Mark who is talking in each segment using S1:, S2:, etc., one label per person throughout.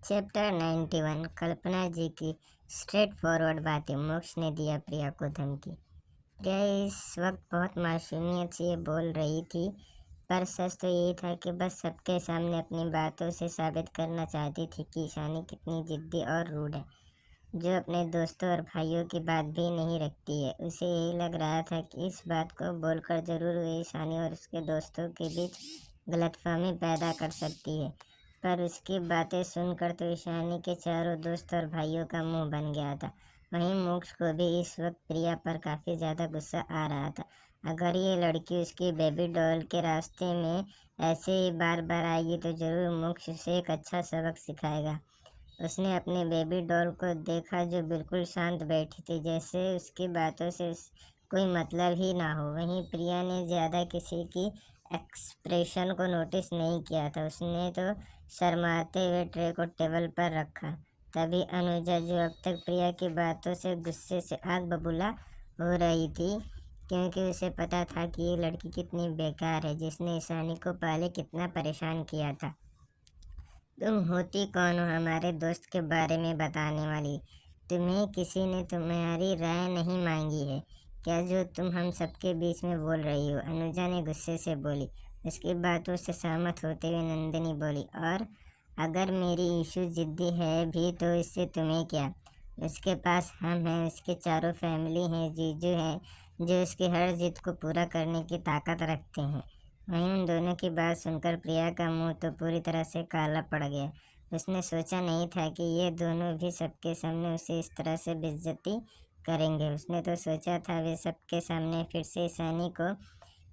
S1: Chapter 91 कल्पना जी की straight forward बातें। मोक्ष ने दिया प्रिया को धमकी। प्रिया इस वक्त बहुत मासूमियत से बोल रही थी, पर सच तो यही था कि बस सबके सामने अपनी बातों से साबित करना चाहती थी कि ईशानी कितनी जिद्दी और रूड है, जो अपने दोस्तों और भाइयों की बात भी नहीं रखती है। उसे यही लग रहा था कि इस बात को बोलकर जरूर वे ईशानी और उसके दोस्तों के बीच गलतफहमी पैदा कर सकती है, पर उसकी बातें सुनकर तो ईशानी के चारों दोस्त और भाइयों का मुंह बन गया था। वहीं मोक्ष को भी इस वक्त प्रिया पर काफ़ी ज़्यादा गुस्सा आ रहा था। अगर ये लड़की उसकी बेबी डॉल के रास्ते में ऐसे ही बार बार आएगी तो ज़रूर मोक्ष उसे एक अच्छा सबक सिखाएगा। उसने अपनी बेबी डॉल को देखा, जो बिल्कुल शांत बैठी थी, जैसे उसकी बातों से कोई मतलब ही ना हो। वहीं प्रिया ने ज़्यादा किसी की एक्सप्रेशन को नोटिस नहीं किया था। उसने तो शर्माते हुए ट्रे को टेबल पर रखा। तभी अनुजा, जो अब तक प्रिया की बातों से गुस्से से आग बबूला हो रही थी, क्योंकि उसे पता था कि ये लड़की कितनी बेकार है, जिसने ईशानी को पहले कितना परेशान किया था। तुम होती कौन हो हमारे दोस्त के बारे में बताने वाली? तुम्हें किसी ने तुम्हारी राय नहीं मांगी है क्या, जो तुम हम सबके बीच में बोल रही हो? अनुजा ने गुस्से से बोली। उसकी बातों से सहमत होते हुए नंदिनी बोली, और अगर मेरी ईशू जिद्दी है भी तो इससे तुम्हें क्या? उसके पास हम हैं, उसके चारों फैमिली हैं, जीजू हैं, जो उसकी हर जिद को पूरा करने की ताकत रखते हैं। वहीं उन दोनों की बात सुनकर प्रिया का मुंह तो पूरी तरह से काला पड़ गया। उसने सोचा नहीं था कि ये दोनों भी सबके सामने उसे इस तरह से बेइज्जती करेंगे। उसने तो सोचा था वे सबके सामने फिर से ईशानी को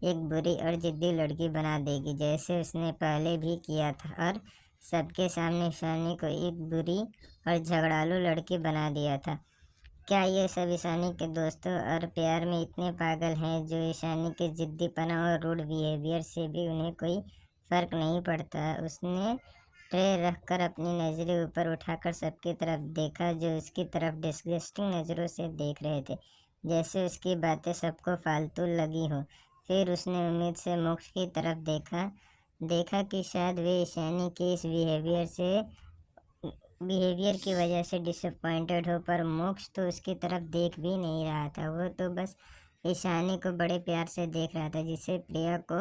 S1: एक बुरी और जिद्दी लड़की बना देगी, जैसे उसने पहले भी किया था, और सबके सामने ईशानी को एक बुरी और झगड़ालू लड़की बना दिया था। क्या ये सब ईशानी के दोस्तों और प्यार में इतने पागल हैं, जो ईशानी के जिद्दीपना और रूड बिहेवियर से भी उन्हें कोई फर्क नहीं पड़ता? उसने ट्रे रखकर अपनी नज़रें ऊपर उठाकर सबकी तरफ देखा, जो उसकी तरफ डिस्गस्टिंग नज़रों से देख रहे थे, जैसे उसकी बातें सबको फालतू लगी हो। फिर उसने उम्मीद से मोक्ष की तरफ देखा कि शायद वे ईशानी के इस बिहेवियर की वजह से डिसअपॉइंटेड हो, पर मोक्ष तो उसकी तरफ देख भी नहीं रहा था। वो तो बस ईशानी को बड़े प्यार से देख रहा था, जिससे प्रिया को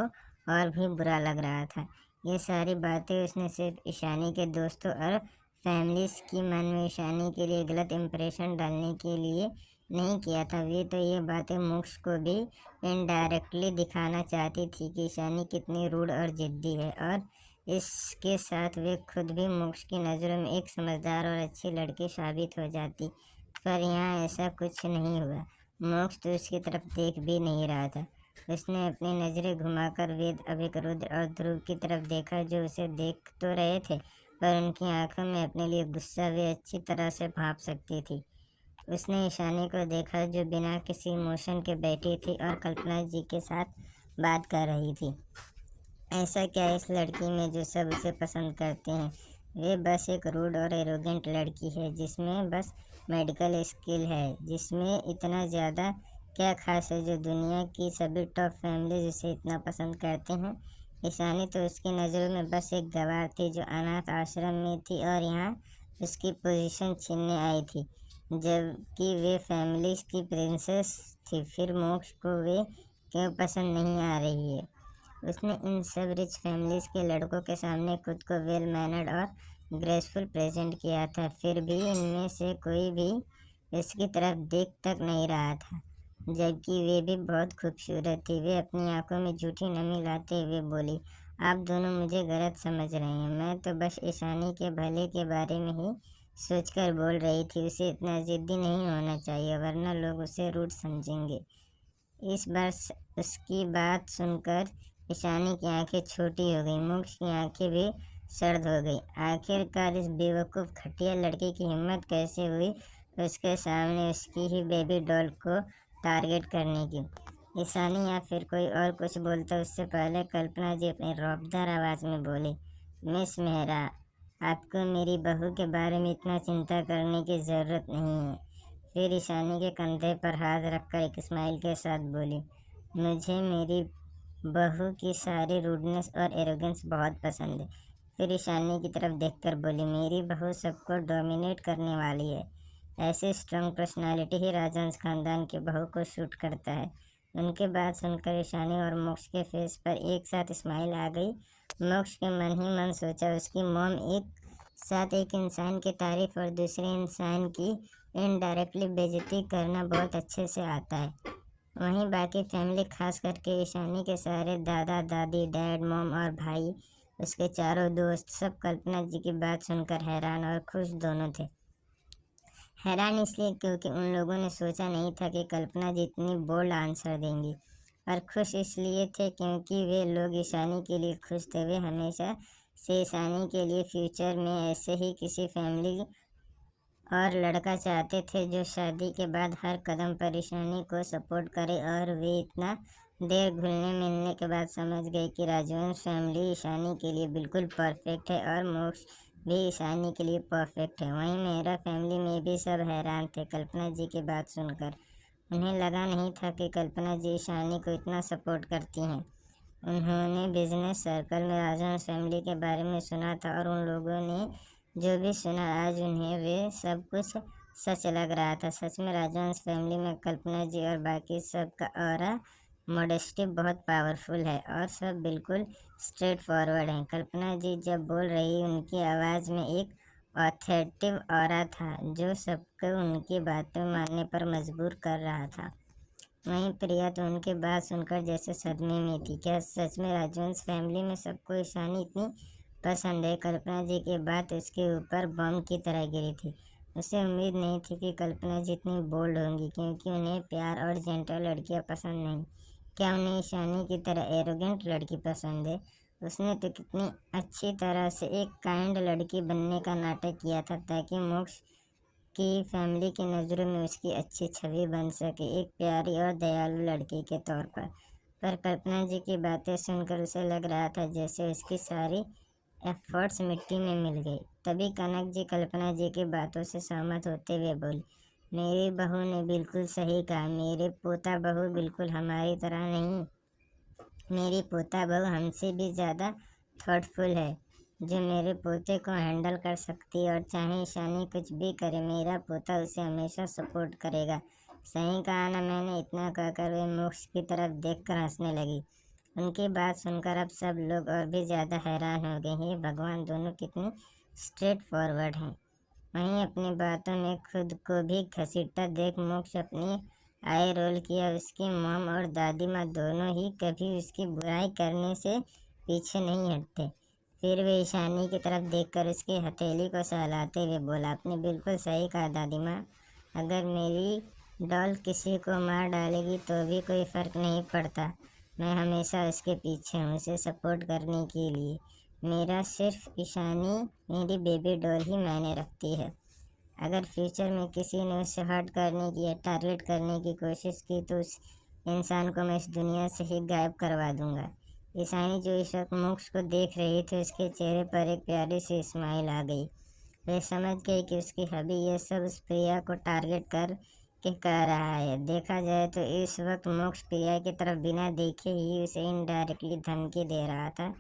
S1: और भी बुरा लग रहा था। ये सारी बातें उसने सिर्फ ईशानी के दोस्तों और फैमिलीज की मन में ईशानी के लिए गलत इंप्रेशन डालने के लिए नहीं किया था। वे तो ये बातें मोक्ष को भी इनडायरेक्टली दिखाना चाहती थी कि ईशानी कितनी रूड और जिद्दी है, और इसके साथ वे खुद भी मोक्ष की नज़रों में एक समझदार और अच्छी लड़की साबित हो जाती। पर यहाँ ऐसा कुछ नहीं हुआ। मोक्ष तो उसकी तरफ देख भी नहीं रहा था। उसने अपनी नज़रें घुमाकर वेद, अभिक, रुद्र और ध्रुव की तरफ देखा, जो उसे देख तो रहे थे, पर उनकी आंखों में अपने लिए गुस्सा वे अच्छी तरह से भांप सकती थी। उसने ईशानी को देखा, जो बिना किसी इमोशन के बैठी थी और कल्पना जी के साथ बात कर रही थी। ऐसा क्या इस लड़की में जो सब उसे पसंद करते हैं? वे बस एक रूड और एरोगेंट लड़की है, जिसमें बस मेडिकल स्किल है। जिसमें इतना ज़्यादा क्या खास है जो दुनिया की सभी टॉप फैमिलीज उसे इतना पसंद करते हैं? ईशानी तो उसकी नज़रों में बस एक गवार थी, जो अनाथ आश्रम में थी और यहाँ उसकी पोजीशन छीनने आई थी, जबकि वे फैमिलीज की प्रिंसेस थी। फिर मोक्ष को वे क्यों पसंद नहीं आ रही है? उसने इन सब रिच फैमिलीज के लड़कों के सामने खुद को वेल मैनर्ड और ग्रेसफुल प्रेजेंट किया था, फिर भी इनमें से कोई भी उसकी तरफ देख तक नहीं रहा था, जबकि वे भी बहुत खूबसूरत थी। वे अपनी आंखों में झूठी नमी लाते हुए बोली, आप दोनों मुझे गलत समझ रहे हैं। मैं तो बस ईशानी के भले के बारे में ही सोचकर बोल रही थी। उसे इतना जिद्दी नहीं होना चाहिए, वरना लोग उसे रूड समझेंगे। इस बार उसकी बात सुनकर ईशानी की आंखें छोटी हो गई। मोक्ष की आंखें भी सर्द हो गई। आखिरकार इस बेवकूफ़ घटिया लड़के की हिम्मत कैसे हुई उसके सामने उसकी ही बेबी डॉल को टारगेट करने की? ईशानी या फिर कोई और कुछ बोलता, उससे पहले कल्पना जी अपनी रौबदार आवाज़ में बोली, मिस मेहरा, आपको मेरी बहू के बारे में इतना चिंता करने की ज़रूरत नहीं है। फिर ईशानी के कंधे पर हाथ रखकर एक स्माइल के साथ बोली, मुझे मेरी बहू की सारी रूडनेस और एरोगेंस बहुत पसंद है। फिर ईशानी की तरफ देखकर बोली, मेरी बहू सबको डोमिनेट करने वाली है। ऐसी स्ट्रांग पर्सनालिटी ही राजवंश खानदान की बहू को सूट करता है। उनकी बात सुनकर ईशानी और मोक्ष के फेस पर एक साथ स्माइल आ गई। मोक्ष के मन ही मन सोचा, उसकी मॉम एक साथ एक इंसान की तारीफ और दूसरे इंसान की इनडायरेक्टली बेइज्जती करना बहुत अच्छे से आता है। वहीं बाकी फैमिली, खास करके ईशानी के सारे दादा दादी, डैड, मॉम और भाई, उसके चारों दोस्त, सब कल्पना जी की बात सुनकर हैरान और खुश दोनों थे। हैरान इसलिए क्योंकि उन लोगों ने सोचा नहीं था कि कल्पना जी इतनी बोल्ड आंसर देंगी, और खुश इसलिए थे क्योंकि वे लोग ईशानी के लिए खुश थे। वे हमेशा से ईशानी के लिए फ्यूचर में ऐसे ही किसी फैमिली और लड़का चाहते थे जो शादी के बाद हर कदम पर ईशानी को सपोर्ट करे, और वे इतना देर घुलने मिलने के बाद समझ गए कि राजवंश फैमिली ईशानी के लिए बिल्कुल परफेक्ट है और मोक्ष भी ईशानी के लिए परफेक्ट है। वहीं मेरा फैमिली में भी सब हैरान थे कल्पना जी की बात सुनकर। उन्हें लगा नहीं था कि कल्पना जी ईशानी को इतना सपोर्ट करती हैं। उन्होंने बिजनेस सर्कल में राजवंश फैमिली के बारे में सुना था, और उन लोगों ने जो भी सुना आज उन्हें वे सब कुछ सच लग रहा था। सच में राजवंश फैमिली में कल्पना जी और बाकी सब का ऑरा मॉडेस्टी बहुत पावरफुल है, और सब बिल्कुल स्ट्रेट फॉरवर्ड हैं। कल्पना जी जब बोल रही, उनकी आवाज़ में एक ऑथेंटिक ऑरा था जो सबको उनकी बातें मानने पर मजबूर कर रहा था। वहीं प्रिया तो उनकी बात सुनकर जैसे सदमे में थी। क्या सच में राजवंश फैमिली में सबको ईशानी इतनी पसंद है? कल्पना जी की बात उसके ऊपर बम की तरह गिरी थी। उसे उम्मीद नहीं थी कि कल्पना जी इतनी बोल्ड होंगी, क्योंकि उन्हें प्यार और जेंटल लड़कियां पसंद नहीं। क्या उन्हें ईशानी की तरह एरोगेंट लड़की पसंद है? उसने तो कितनी अच्छी तरह से एक काइंड लड़की बनने का नाटक किया था ताकि मोक्ष की फैमिली की नज़रों में उसकी अच्छी छवि बन सके, एक प्यारी और दयालु लड़की के तौर पर कल्पना जी की बातें सुनकर उसे लग रहा था जैसे उसकी सारी एफर्ट्स मिट्टी में मिल गई। तभी कनक जी कल्पना जी की बातों से सहमत होते हुए बोली, मेरी बहू ने बिल्कुल सही कहा। मेरे पोता बहू बिल्कुल हमारी तरह नहीं। मेरी पोता बहू हमसे भी ज़्यादा थॉटफुल है, जो मेरे पोते को हैंडल कर सकती है, और चाहे ईशानी कुछ भी करे मेरा पोता उसे हमेशा सपोर्ट करेगा। सही कहा ना मैंने? इतना कहकर वे मोक्ष की तरफ देखकर हंसने लगी। उनकी बात सुनकर अब सब लोग और भी ज़्यादा हैरान हो गए। हे भगवान, दोनों कितनी स्ट्रेट फॉरवर्ड हैं। वहीं अपनी बातों में खुद को भी घसीटता देख मोक्ष अपनी आई रोल किया। उसकी मॉम और दादी माँ दोनों ही कभी उसकी बुराई करने से पीछे नहीं हटते। फिर वे ईशानी की तरफ देखकर उसकी हथेली को सहलाते हुए बोला, आपने बिल्कुल सही कहा दादी माँ। अगर मेरी डॉल किसी को मार डालेगी तो भी कोई फ़र्क नहीं पड़ता। मैं हमेशा उसके पीछे हूँ, उसे सपोर्ट करने के लिए। मेरा सिर्फ ईशानी, मेरी बेबी डॉल ही मायने रखती है। अगर फ्यूचर में किसी ने उसे हर्ट करने की या टारगेट करने की कोशिश की तो उस इंसान को मैं इस दुनिया से ही गायब करवा दूंगा। ईशानी जो इस वक्त मोक्ष को देख रही थी, उसके चेहरे पर एक प्यारी सी स्माइल आ गई। वह समझ गई कि उसकी हबी ये सब उस प्रिया को टारगेट कर के कह रहा है। देखा जाए तो इस वक्त मोक्ष प्रिया की तरफ बिना देखे ही उसे इनडायरेक्टली धमकी दे रहा था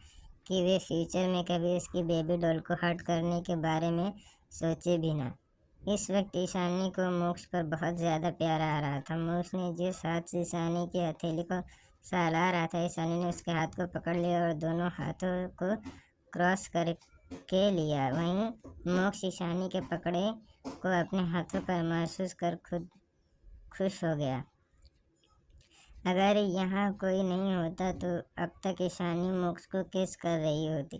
S1: कि वे फ्यूचर में कभी उसकी बेबी डॉल को हर्ट करने के बारे में सोचे भी ना। इस वक्त ईशानी को मोक्ष पर बहुत ज़्यादा प्यार आ रहा था। मोक्ष ने जिस हाथ से ईशानी की हथेली को सहला रहा था, ईशानी ने उसके हाथ को पकड़ लिया और दोनों हाथों को क्रॉस करके लिया। वहीं मोक्ष ईशानी के पकड़े को अपने हाथों पर महसूस कर खुद खुश हो गया। अगर यहाँ कोई नहीं होता तो अब तक ईशानी मोक्ष को किस कर रही होती।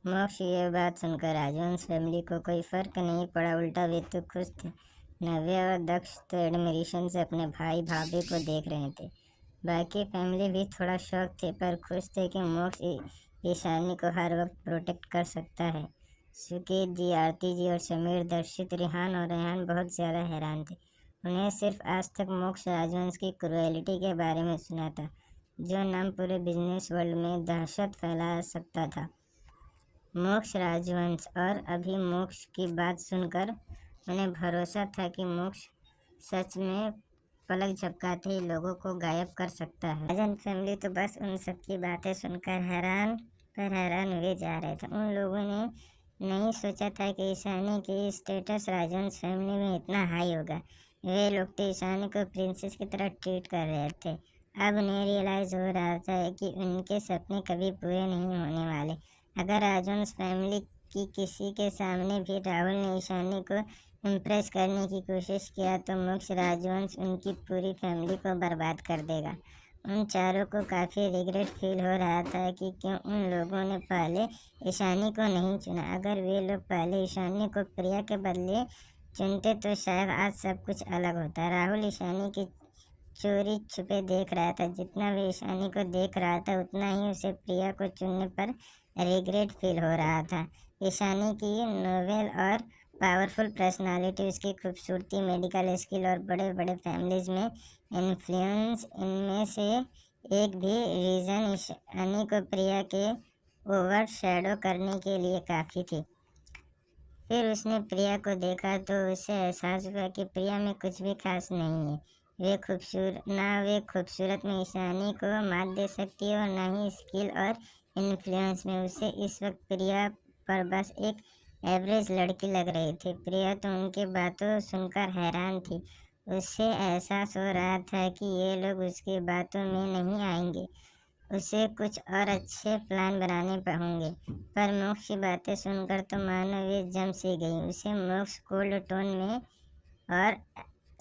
S1: मोक्ष ये बात सुनकर राजवंश फैमिली को कोई फ़र्क नहीं पड़ा, उल्टा वे तो खुश थे। नव्या और दक्ष तो एडमिरेशन से अपने भाई भाभी को देख रहे थे। बाकी फैमिली भी थोड़ा शौक थे पर खुश थे कि मोक्ष ईशानी को हर वक्त प्रोटेक्ट कर सकता है। सुकेत जी, आरती जी और समीर, दर्शित, रिहान और रेहान बहुत ज़्यादा हैरान थे। उन्हें सिर्फ आज तक मोक्ष राजवंश की क्रूएलिटी के बारे में सुना था, जो नाम पूरे बिजनेस वर्ल्ड में दहशत फैला सकता था। मोक्ष राजवंश, और अभी मोक्ष की बात सुनकर उन्हें भरोसा था कि मोक्ष सच में पलक झपकाते ही लोगों को गायब कर सकता है। राजन फैमिली तो बस उन सब की बातें सुनकर हैरान पर हैरान हुए जा रहे थे। उन लोगों ने नहीं सोचा था कि ईशानी की स्टेटस राजवंश फैमिली में इतना हाई होगा। वे लोग तो ईशानी को प्रिंसेस की तरह ट्रीट कर रहे थे। अब उन्हें रियलाइज हो रहा था कि उनके सपने कभी पूरे नहीं होने वाले। अगर राजवंश फैमिली की किसी के सामने भी राहुल ने ईशानी को इम्प्रेस करने की कोशिश किया तो मोक्ष राजवंश उनकी पूरी फैमिली को बर्बाद कर देगा। उन चारों को काफ़ी रिग्रेट फील हो रहा था कि क्यों उन लोगों ने पहले ईशानी को नहीं चुना। अगर वे लोग पहले ईशानी को प्रिया के बदले चुनते तो शायद आज सब कुछ अलग होता। राहुल ईशानी की चोरी छुपे देख रहा था। जितना वे ईशानी को देख रहा था उतना ही उसे प्रिया को चुनने पर रिग्रेट फील हो रहा था। ईशानी की नोबल और पावरफुल पर्सनालिटी, उसकी खूबसूरती, मेडिकल स्किल और बड़े बड़े फैमिलीज में इन्फ्लुएंस, इनमें से एक भी रीज़न ईशानी को प्रिया के ओवर शैडो करने के लिए काफ़ी थी। फिर उसने प्रिया को देखा तो उसे एहसास हुआ कि प्रिया में कुछ भी खास नहीं है। वे खूबसूरत में ईशानी को मात दे सकती है और ना ही स्किल और इन्फ्लुएंस में। उसे इस वक्त प्रिया पर बस एक एवरेज लड़की लग रही थी। प्रिया तो उनकी बातों सुनकर हैरान थी। उसे एहसास हो रहा था कि ये लोग उसकी बातों में नहीं आएंगे, उसे कुछ और अच्छे प्लान बनाने होंगे। पर मोक्ष की बातें सुनकर तो मानो वे जम सी गई। उसे मोक्ष कोल्ड टोन में और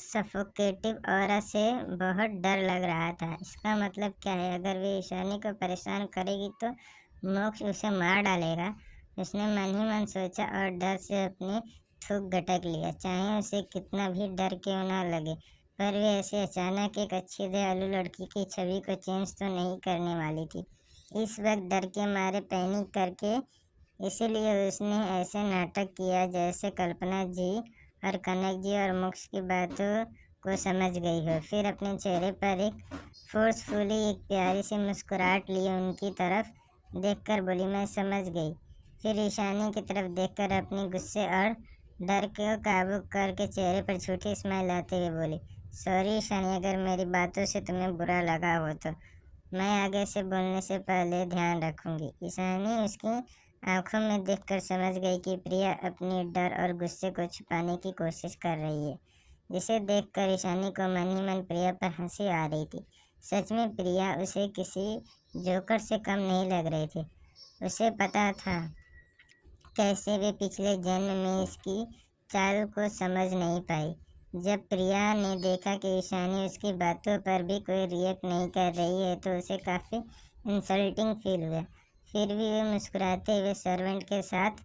S1: सफोकेटिव ऑरा से बहुत डर लग रहा था। इसका मतलब क्या है? अगर वे ईशानी को परेशान करेगी तो मोक्ष उसे मार डालेगा। उसने मन ही मन सोचा और डर से अपने थूक गटक लिया। चाहे उसे कितना भी डर क्यों ना लगे, पर वे ऐसे अचानक एक अच्छी दयालु लड़की की छवि को चेंज तो नहीं करने वाली थी। इस वक्त डर के मारे पैनिक करके इसीलिए उसने ऐसे नाटक किया जैसे कल्पना जी और कनक जी और मोक्ष की बातों को समझ गई हो। फिर अपने चेहरे पर एक फोर्सफुली एक प्यारी सी मुस्कुराहट लिए उनकी तरफ देखकर बोली, मैं समझ गई। फिर ईशानी की तरफ देखकर अपने गुस्से और डर को काबू करके चेहरे पर झूठी स्माइल लाते हुए बोली, सॉरी ईशानी, अगर मेरी बातों से तुम्हें बुरा लगा हो तो मैं आगे से बोलने से पहले ध्यान रखूंगी। ईशानी उसकी आंखों में देखकर समझ गई कि प्रिया अपनी डर और गुस्से को छुपाने की कोशिश कर रही है, जिसे देखकर ईशानी को मन ही मन प्रिया पर हंसी आ रही थी। सच में प्रिया उसे किसी जोकर से कम नहीं लग रही थी। उसे पता था कैसे वे पिछले जन्म में इसकी चाल को समझ नहीं पाई। जब प्रिया ने देखा कि ईशानी उसकी बातों पर भी कोई रिएक्ट नहीं कर रही है तो उसे काफ़ी इंसल्टिंग फील हुआ। फिर भी वे मुस्कुराते हुए सर्वेंट के साथ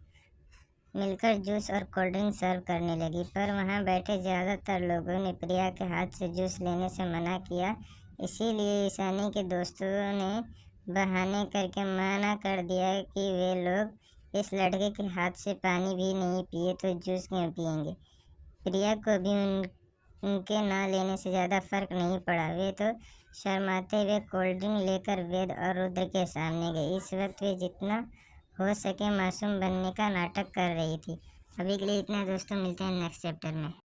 S1: मिलकर जूस और कोल्ड ड्रिंक सर्व करने लगी। पर वहाँ बैठे ज़्यादातर लोगों ने प्रिया के हाथ से जूस लेने से मना किया। इसीलिए ईशानी के दोस्तों ने बहाने करके मना कर दिया कि वे लोग इस लड़के के हाथ से पानी भी नहीं पिए तो जूस क्यों पियेंगे। प्रिया को भी उनके ना लेने से ज़्यादा फर्क नहीं पड़ा। वे तो शर्माते हुए कोल्ड ड्रिंक लेकर वेद और रुद्र के सामने गई। इस वक्त वे जितना हो सके मासूम बनने का नाटक कर रही थी। अभी के लिए इतना दोस्तों, मिलते हैं नेक्स्ट चैप्टर में।